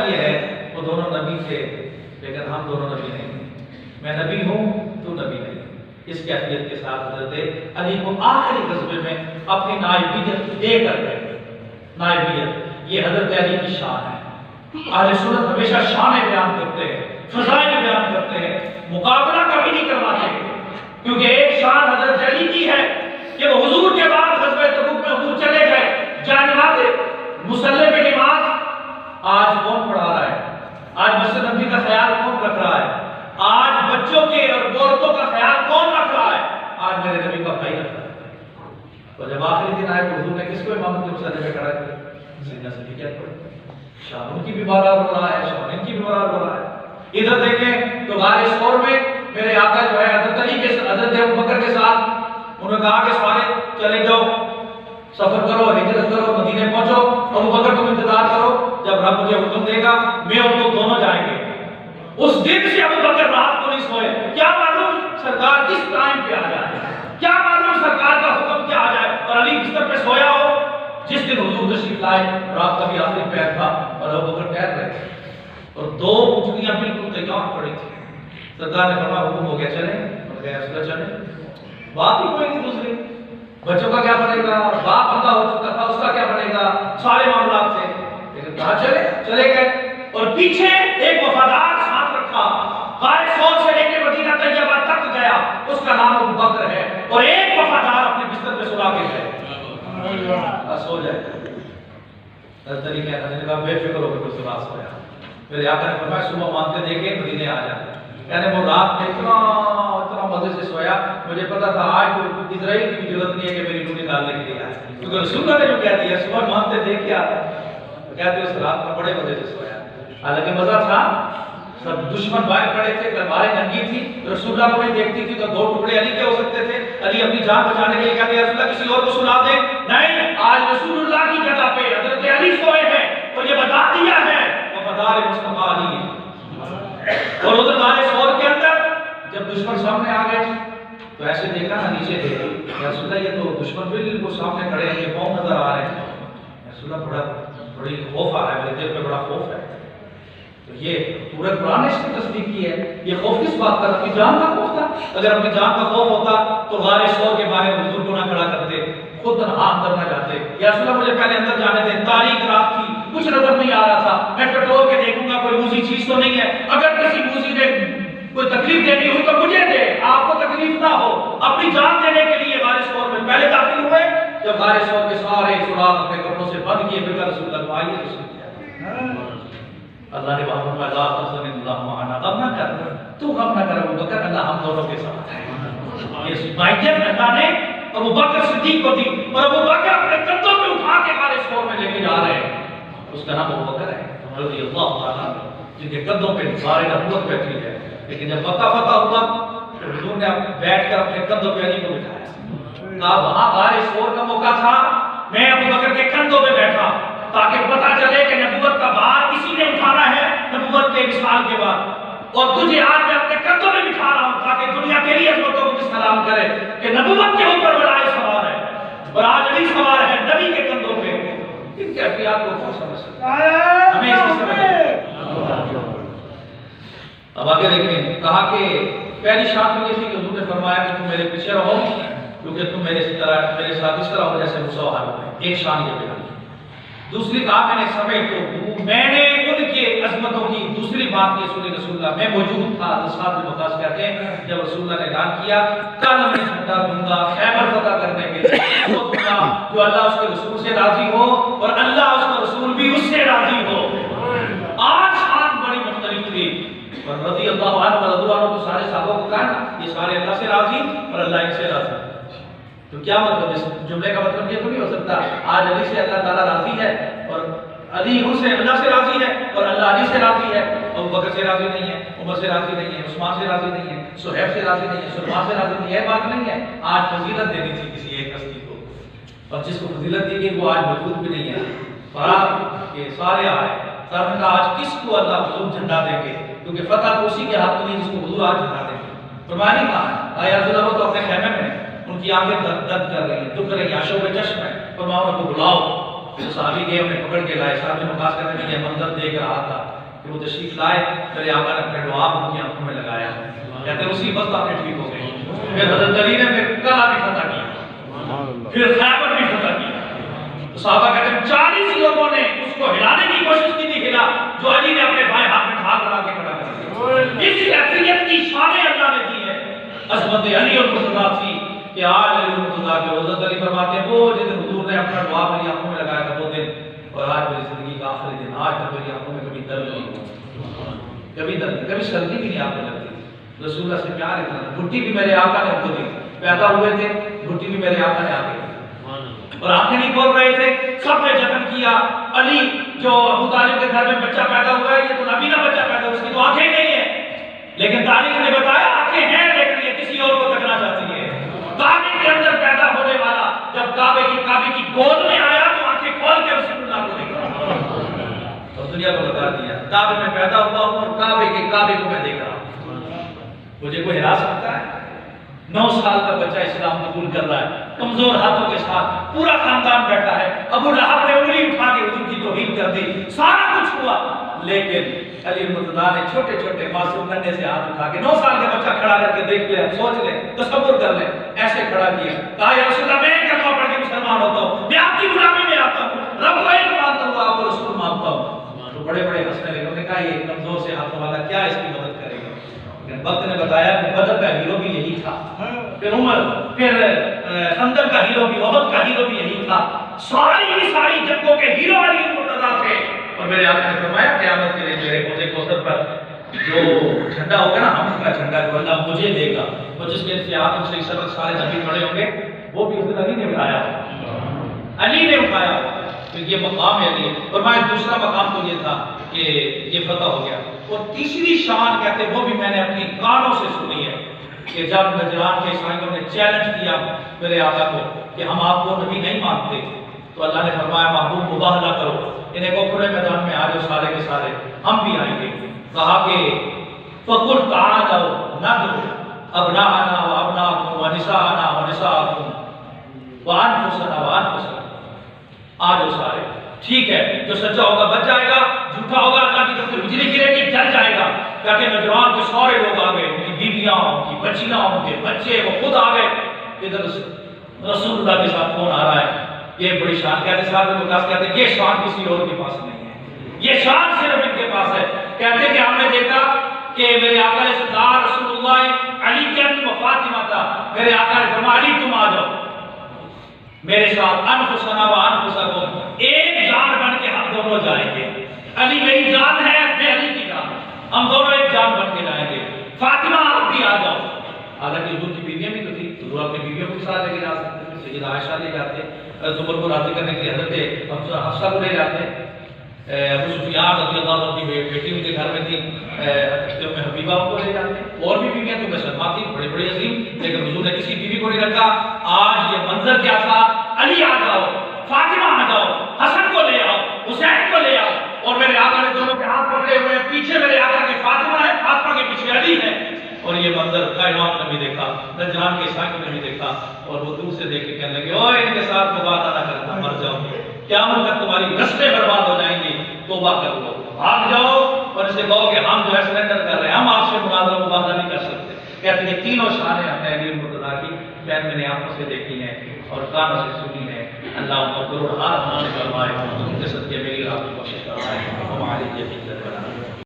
یہ ہے وہ دونوں نبی تھے لیکن ہم دونوں نبی نہیں ہیں، میں نبی ہوں تو نبی نہیں۔ اس کیفیت کے ساتھ حضرت علی کو آخری غزوے میں اپنی نائبیت دے کر گئے۔ نائبیت یہ حضرت علی کی شان ہے۔ اہل سنت ہمیشہ شانیں بیان کرتے ہیں، فضائل بیان کرتے ہیں، مقابلہ کبھی نہیں کرواتے، کیونکہ ایک شان حضرت علی کی ہے کہ وہ حضور کے بعد غزوہ تبوک میں حضور چلے گئے، جانماز مصلی پہ نماز آج کون پڑھا رہا ہے؟ آج مسجد نبی کا خیال کون رکھ رہا ہے؟ آج بچوں کے اور عورتوں کا خیال کون رکھ رہا ہے؟ آج میرے نبی کا بھائی رکھ رہا ہے۔ تو جب آخری دن آئے تو حضور نے کس کو امامت کے مصلی پہ کھڑا کیا؟ سیدنا صدیق پڑھ شان ان کی بھی بارات ہو رہا ہے، شان ان کی بھی بارات ہو رہا ہے۔ ادھر دیکھیں تو غار ثور میں میرے آقا جو ہے حضرت علی کے حضرت ابوبکر کے ساتھ انہوں نے کہا کہ سارے چلے جاؤ، سفر کرو، ہجرت کرو، مدینے پہنچو، ابوبکر تم انتظار کرو، جب رب مجھے حکم دے گا میں اور تم دونوں جائیں گے۔ اس دن سے ابوبکر رات کو نہیں سوئے، کیا معلوم سرکار کس ٹائم پہ آ جائے، کیا معلوم سرکار کا حکم کیا آ جائے، اور علی بستر پہ سویا ہو۔ جس دن حضور تشریف لائے رات کا بھی آخری پہر تھا اور ابوبکر ٹہل رہے تھے اور دو اونٹنیاں بالکل تیار پڑی تھی۔ سرکار نے فرمایا حکم ہو گیا چلیں، انہوں نے کہا رسول چلیں، بات ہی کوئی نہیں دوسری، بچوں کا کیا بنے گا، باپ بندہ ہو چکا تھا اس کا کیا بنے گا، سارے معاملات تھے، لیکن کہا چلے گئے۔ اور پیچھے ایک وفادار ساتھ رکھا، غار ثور سے لے کے مدینہ طیبہ تک گیا، اس کا نام ابوبکر ہے، اور ایک وفادار اپنے بستر پہ سلا کے گئے، سو جائے۔ حضرت علی کہا بے فکر ہو کے سلا سویا۔ میرے آقا نے فرمایا صبح مانتے دیکھے مدینے آ جاتے، یعنی وہ رات میں اتنا مزے سے سویا، مجھے پتا تھا آج تو اسرائیل کی بھی ضرورت نہیں ہے کہ میری ڈیوٹی ڈالنے کے لیے آئے، کیونکہ رسول اللہ نے جو کہہ دیا صبح مانتے دیکھ کے آتا ہے، کہتے اس رات میں بڑے مزے سے سویا۔ حالانکہ مزہ تھا، سب دشمن باہر کھڑے تھے، تلواریں ننگی تھی، رسول اللہ کو نہیں دیکھتی تھی تو دو ٹکڑے علی کے ہو سکتے تھے۔ علی اپنی جان بچانے کے لیے کہتے ہیں رسول اللہ کسی اور کو سنا دے، نہیں، آج رسول اللہ کی جگہ پہ حضرت علی سوئے ہیں، اور یہ بتا دیا ہے وفادار مصطفیٰ علی ہے۔ اور ادھر غار ثور کے اندر جب دشمن سامنے آ گئے تو ایسے دیکھا نا، نیچے دیکھا، یا رسول اللہ یہ تو دشمن بالکل سامنے کھڑے ہیں، یہ قوم نظر آ رہے ہیں، رسول اللہ بڑی خوف آ رہا ہے، میرے دل پہ بڑا خوف ہے۔ تو یہ پورے قرآن نے اس کی تصدیق کی ہے۔ یہ خوف کس بات کا تھا؟ اپنی جان کا خوف تھا۔ اگر اپنی جان کا خوف ہوتا تو غار ثور کے باہر حضور کو نہ کھڑا کرتے، خود تنہا اندر نہ جاتے، یا رسول اللہ مجھے پہلے اندر جانے دیں، تاریک رات تھی، کچھ نظر نہیں آ رہا تھا، میں ٹٹول کے دیکھوں گا کوئی موزی چیز تو نہیں ہے، اگر کسی موزی نے کوئی تکلیف دینی ہو تو مجھے دے، آپ کو تکلیف نہ ہو۔ اپنی جان دینے کے لیے غار ثور میں پہلے داخل ہوئے، جب غار ثور کے سارے سوراخ اپنے کپڑوں سے بند کیے، پھر رسول اللہ کو آئیے رسول اللہ نے وہاں فرمایا لا تحزن اللہ معنا، غم نہ کر، تو غم نہ کر ابوبکر، اللہ ہم دونوں کے ساتھ ہے۔ یہ مائیت اللہ نے ابوبکر صدیق کو دی، اور ابوبکر اپنے کندھوں پہ اٹھا کے غار ثور میں لے کے جا رہے ہیں، اس کا نام ابوبکر ہے رضی اللہ تعالیٰ، جن کے کندھوں پہ سارے نبوت بیٹھی ہے۔ لیکن جب مکہ فتح ہوا تو حضور نے بیٹھ کر اپنے کندھوں پہ علی کو بٹھایا، کہا وہاں غار ثور کا موقع تھا، میں ابوبکر کے کندھوں پہ بیٹھا تاکہ پتہ چلے کہ نبوت کا بھار کسی نے اٹھانا ہے نبوت کے وصال کے بعد، اور تجھے آج میں اپنے کندھوں میں بٹھا رہا ہوں تاکہ دنیا تیری عظمتوں کو سلام کرے کہ نبوت کے اوپر ولایت سوار ہے، اور آج علی سوار ہے نبی کے کندھوں پہ۔ ان کیفیات کو کون سمجھ سکتا ہے؟ ہمیں اس کی سمجھ ہے۔ اب آگے دیکھیں، کہا کہ پہلی شان یہ تھی کہ حضور نے فرمایا کہ تم میرے پیچھے رہو کیونکہ تم میرے ساتھ اس طرح ہو جیسے موسیٰ و ہارون ہیں، ایک شان یہ بیان کی۔ دوسری کہا میں نے سمیت تو میں نے ان کے عظمتوں کی، دوسری بات یہ سنی رسول اللہ میں موجود تھا، اصحاب المقاص کہتے ہیں جب رسول اللہ نے اعلان کیا کل میں جھنڈا دوں گا خیبر فتح کرنے کے لیے، وہ دوں گا جو اللہ اس کے رسول سے راضی ہو اور اللہ اس کا رسول بھی اس سے راضی ہو۔ آج شان بڑی مختلف تھی، اور رضی اللہ عنہ و رضوا عنہ تو سارے صحابہ کو کہا یہ سارے اللہ سے راضی اور اللہ ان سے راضی، تو کیا مطلب اس جملے کا مطلب یہ تو نہیں ہو سکتا آج علی سے اللہ تعالیٰ راضی ہے اور علی ان سے اللہ سے راضی ہے اور اللہ علی سے راضی ہے، ابو بکر سے راضی نہیں ہے، عمر سے راضی نہیں ہے، عثمان سے راضی نہیں ہے، صہیب سے راضی نہیں ہے، سلمان سے راضی نہیں ہے، یہ بات نہیں ہے۔ آج فضیلت دینی تھی کسی ایک ہستی کو، اور جس کو فضیلت دی گئی وہ آج موجود بھی نہیں ہے، فرات کے سارے آئے، سر نے کہا آج کس کو اللہ حضور جھنڈا دیں گے، کیونکہ فتح تو اسی کے ہاتھ میں نہیں جس کو حضور آج جھنڈا دیں گے۔ فرمایا نہیں کہا آیا رسول اللہ تو اپنے خیمے میں ان کی آنکھیں درد کر رہی ہیں، دکھ رہی ہیں، آشوب چشم ہے، فرمایا ان کو بلاؤ۔ صحابی گئے، انہیں پکڑ کے لائے، صحابی مقاس کرنے کے لیے منظر دیکھ رہا تھا کہ وہ تشریف لائے، میرے آقا نے اپنے دعا ان کی آنکھوں میں لگایا، کہتے ہیں اسی وقت آپ نے ٹھیک ہو گئے۔ پھر حضرت علی نے پھر کلا بھی فتح کیا، پھر خیبر بھی فتح کیا۔ تو صحابہ کہتے ہیں 40 لوگوں نے اس کو ہلانے کی کوشش کی تھی، ہلا جو علی نے اپنے بائیں ہاتھ میں ڈھال بنا کے کھڑا کر دیا۔ اس کیفیت کی شان اللہ نے دی ہے، عظمت علی المرتضیٰ تھی کہ آج علی المرتضیٰ کے حضرت علی فرماتے ہیں وہ جس دن حضور نے اپنا دعا میری آنکھوں میں لگایا تھا وہ دن، اور آج میری زندگی کا آخری دن، آج تک میری آنکھوں میں کبھی درد نہیں ہوا، کبھی درد نہیں، کبھی سردی بھی نہیں آنکھوں لگتی۔ رسول اللہ سے پیار اتنا تھا، گھٹی بھی میرے آقا نے ان کو دی، پیدا ہوئے تھے گھٹی بھی میرے آقا نے آگے دی، اور آنکھیں نہیں کھول رہے تھے، سب نے جتن کیا۔ علی جو ابو طالب کے گھر میں بچہ پیدا ہوا ہے، یہ تو نبی کا بچہ پیدا ہوا، اس کی تو آنکھیں نہیں ہیں، لیکن تاریخ نے بتایا آنکھیں ہیں لیکن یہ کسی اور کو تکنا چاہتی ہے۔ کعبے کے اندر پیدا ہونے والا جب کعبے کی گود میں آیا تو آنکھیں کھول کے رسول اللہ کو دیکھا اور دنیا کو بتا دیا کعبے میں پیدا ہوا ہوں اور کعبے کو میں دیکھ رہا ہوں، مجھے کوئی ہرا سکتا ہے؟ 9 سال کا بچہ اسلام قبول کر رہا ہے، کمزور ہاتھوں کے ساتھ پورا خاندان بیٹھا ہے، ابو لہب نے انگلی اٹھا کے حضور کی توہین کر دی، سارا کچھ ہوا، لیکن علی المرتضیٰ نے چھوٹے چھوٹے معصوم ننھے سے ہاتھ اٹھا کے 9 سال کا بچہ کھڑا کر کے دیکھ لے، سوچ لے، تصور کر لے، ایسے کھڑا کیا، کہا یا رسول اللہ میں کلمہ پڑھ کے مسلمان ہوتا ہوں، میں آپ کی غلامی میں آتا ہوں، رب کو ایک مانتا ہوں، آپ کو رسول مانتا ہوں۔ تو بڑے بڑے ہنسنے لگے، انہوں نے کہا یہ کمزور سے ہاتھوں والا کیا اس کی مدد کرے گا؟ لیکن وقت نے بتایا کہ بدر کا ہیرو بھی یہی تھا، پھر عمر، پھر خندق کا ہیرو بھی، احد کا ہیرو بھی یہی تھا، ساری جنگوں کے ہیرو علی المرتضیٰ تھے۔ اور میرے آقا نے فرمایا قیامت کے دن میرے حوض کوثر پر جو جھنڈا ہوگا نا، ہم کا جھنڈا جو اللہ مجھے دے گا، اور جس کے انتظام سے اس وقت سارے نبی کھڑے ہوں گے، وہ بھی حضرت علی نے اٹھایا، علی نے اٹھایا، تو یہ مقام ہے علی۔ اور میں دوسرا مقام تو یہ تھا کہ یہ فتح ہو گیا، اور تیسری شان کہتے ہیں وہ بھی میں نے اپنی کانوں سے سنی ہے کہ جب نجران کے عیسائیوں نے چیلنج کیا میرے آقا کو کہ ہم آپ کو نبی نہیں مانتے، تو اللہ نے فرمایا محبوب مباہلہ کرو، انہیں کو کھلے میدان میں آ جاؤ سارے کے سارے، ہم بھی آئیں گے۔ کہا کہ فَقُلْ تَعَالَوْا نَدْعُ أَبْنَاءَنَا وَأَبْنَاءَكُمْ وَنِسَاءَنَا وَنِسَاءَكُمْ وَأَنفُسَنَا وَأَنفُسَكُمْ، آ جاؤ سارے، ٹھیک ہے، جو سچا ہوگا بچ جائے گا، جھوٹا ہوگا اللہ کی طرف سے بجلی گرے گی جل جائے گا۔ کہتے ہیں نوجوان کے سارے لوگ آ گئے، ان کی بیویاں، ان کی بچیاں، ان کے بچے، وہ خود آ گئے۔ ادھر رسول اللہ کے ساتھ کون آ رہا ہے؟ یہ بڑی شان، کہتے ہیں صاحب مقدس کہتے ہیں یہ شان کسی اور کے پاس نہیں ہے، یہ شان صرف ان کے پاس ہے۔ کہتے ہیں کہ ہم نے دیکھا کہ میرے آقا نے سردار رسول اللہ علی کے و فاطمہ تھا، میرے آقا نے فرمایا علی تم آ جاؤ میرے ساتھ، انفسنا و انفسکم، ایک جان بن کے ہم دونوں جائیں گے، علی میری جان ہے، میں علی کی جان، ہم دونوں ایک جان بن کے جائیں گے، فاطمہ آپ بھی آ جاؤ۔ حالانکہ حضور کی بیویاں بھی تو تھی، حضور اپنی بیویوں کے ساتھ لے کے جا سکتے تھے، سیدہ عائشہ لے جاتے، حضرت عمر کو راضی کرنے کے لیے حضرت حفصہ کو لے جاتے، ابو سفیان رضی اللہ عنہ کی بیٹی ان کے گھر میں تھی، حضرت حبیبہ کو لے جاتے، اور بھی بیویاں تو مسلمان تھی بڑی بڑی عظیم، لیکن حضور نے کسی بیوی کو نہیں رکھا۔ آج یہ منظر کیا تھا، علی آ جاؤ، فاطمہ آ جاؤ، حسن کو لے آؤ، حسین کو لے آؤ، اور میرے آقا نے دونوں کے ہاتھ پکڑے ہوئے ہیں، پیچھے میرے آقا کے فاطمہ ہے، فاطمہ کے پیچھے علی ہے، اور یہ منظر کائنات نے بھی دیکھا، نجران کے عیسائیوں نے بھی دیکھا، اور وہ دور سے دیکھ کے کہنے لگے اوہ ان کے ساتھ مباہلہ نہ کرنا، مر جاؤ گے، قیامت تک تمہاری نسلیں برباد ہو جائیں گی، توبہ کر لو، بھاگ جاؤ، اور اسے کہو کہ ہم جو ہے سرنڈر کر رہے ہیں، ہم آپ سے مناظرہ مباہلہ نہیں کر سکتے۔ کہتے ہیں تینوں شانیں ہم نے علی المرتضیٰ کی میں نے آنکھوں سے دیکھی ہیں اور کانوں سے سنی ہے۔ اللہ ان کو ضرور ہاتھ فرمائے، ان کے صدقے میری رات کو بخشش فرمائے، ہماری یقین